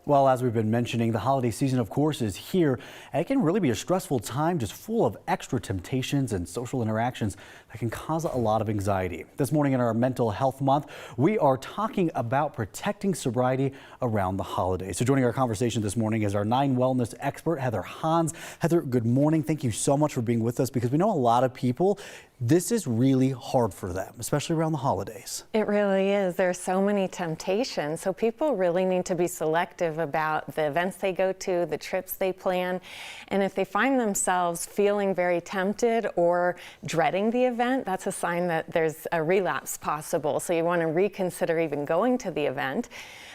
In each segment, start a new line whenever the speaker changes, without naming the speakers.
Well, as we've been mentioning, the holiday season, of course, is here, and it can really be a stressful time, just full of extra temptations and social interactions that can cause a lot of anxiety. This morning in our Mental Health Month, we are talking about protecting sobriety around the holidays. So joining our conversation this morning is our 9 wellness expert, Heather Hans. Heather, good morning. Thank you so much for being with us, because we know a lot of people, this is really hard for them, especially around the holidays.
It really is. There are so many temptations, so people really need to be selective about the events they go to, the trips they plan, and if they find themselves feeling very tempted or dreading the event, that's a sign that there's a relapse possible, so you want to reconsider even going to the event.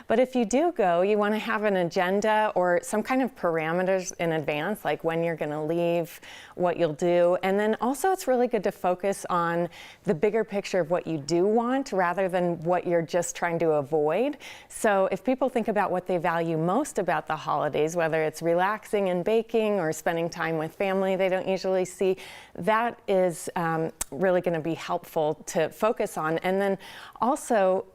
But if you do go, you want to have an agenda or some kind of parameters in advance, like when you're going to leave, what you'll do, and then also it's really good to focus on the bigger picture of what you do want rather than what you're just trying to avoid. So if people think about what they value most about the holidays, whether it's relaxing and baking or spending time with family they don't usually see, that is really going to be helpful to focus on. And then also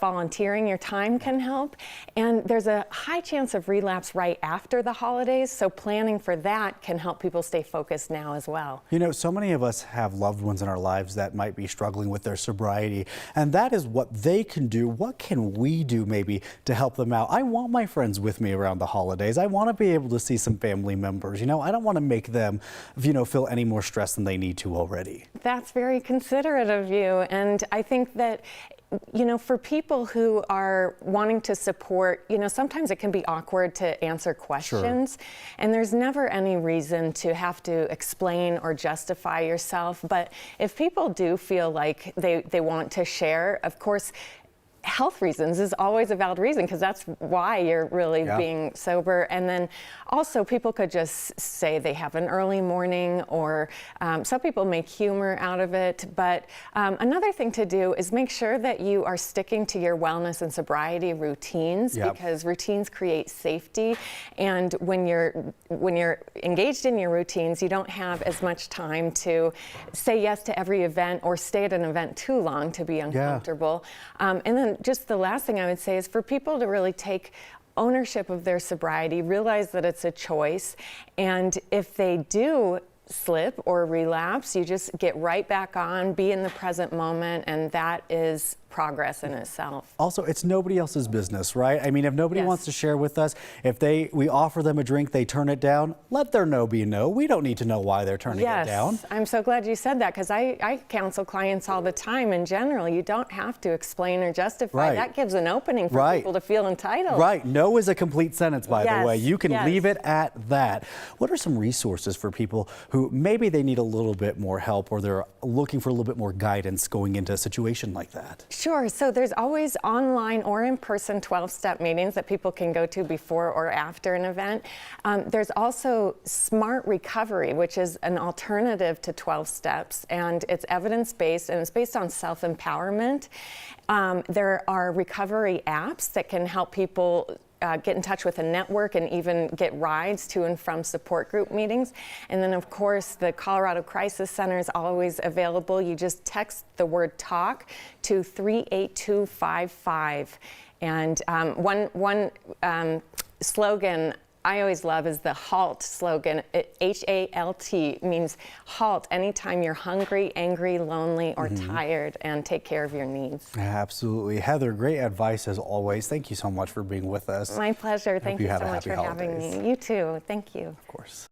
volunteering your time can help, and there's a high chance of relapse right after the holidays, so planning for that can help people stay focused now as well.
You know, so many of us have loved ones in our lives that might be struggling with their sobriety, and that is what they can do. What can we do maybe to help them out? I want my friends with me around the holidays. I want to be able to see some family members. You know, I don't want to make them, feel any more stress than they need to already.
That's very considerate of you, and I think that for people who are wanting to support, sometimes it can be awkward to answer questions. Sure. And there's never any reason to have to explain or justify yourself. But if people do feel like they want to share, of course, health reasons is always a valid reason, because that's why you're really being sober. And then also people could just say they have an early morning, or some people make humor out of it. But another thing to do is make sure that you are sticking to your wellness and sobriety routines, because routines create safety. And when you're engaged in your routines, you don't have as much time to say yes to every event or stay at an event too long to be uncomfortable. And then just the last thing I would say is for people to really take ownership of their sobriety, realize that it's a choice, and if they do slip or relapse, you just get right back on, be in the present moment, and that is progress in itself.
Also, it's nobody else's business, right? I mean, if nobody wants to share with us, if we offer them a drink, they turn it down, let their no be no. We don't need to know why they're turning it down.
Yes, I'm so glad you said that, because I counsel clients all the time. In general, you don't have to explain or justify. That gives an opening for people to feel entitled.
Right. No is a complete sentence, by the way. You can leave it at that. What are some resources for people who maybe they need a little bit more help, or they're looking for a little bit more guidance going into a situation like that?
Sure. So there's always online or in-person 12-step meetings that people can go to before or after an event. There's also Smart Recovery, which is an alternative to 12 steps, and it's evidence-based, and it's based on self-empowerment. There are recovery apps that can help people get in touch with a network and even get rides to and from support group meetings. And then, of course, the Colorado Crisis Center is always available. You just text the word TALK to 38255. And one slogan I always love is the HALT slogan. H-A-L-T means halt anytime you're hungry, angry, lonely, or tired, and take care of your needs.
Absolutely. Heather, great advice as always. Thank you so much for being with us.
My pleasure. Thank you so much for having me. You too. Thank you.
Of course.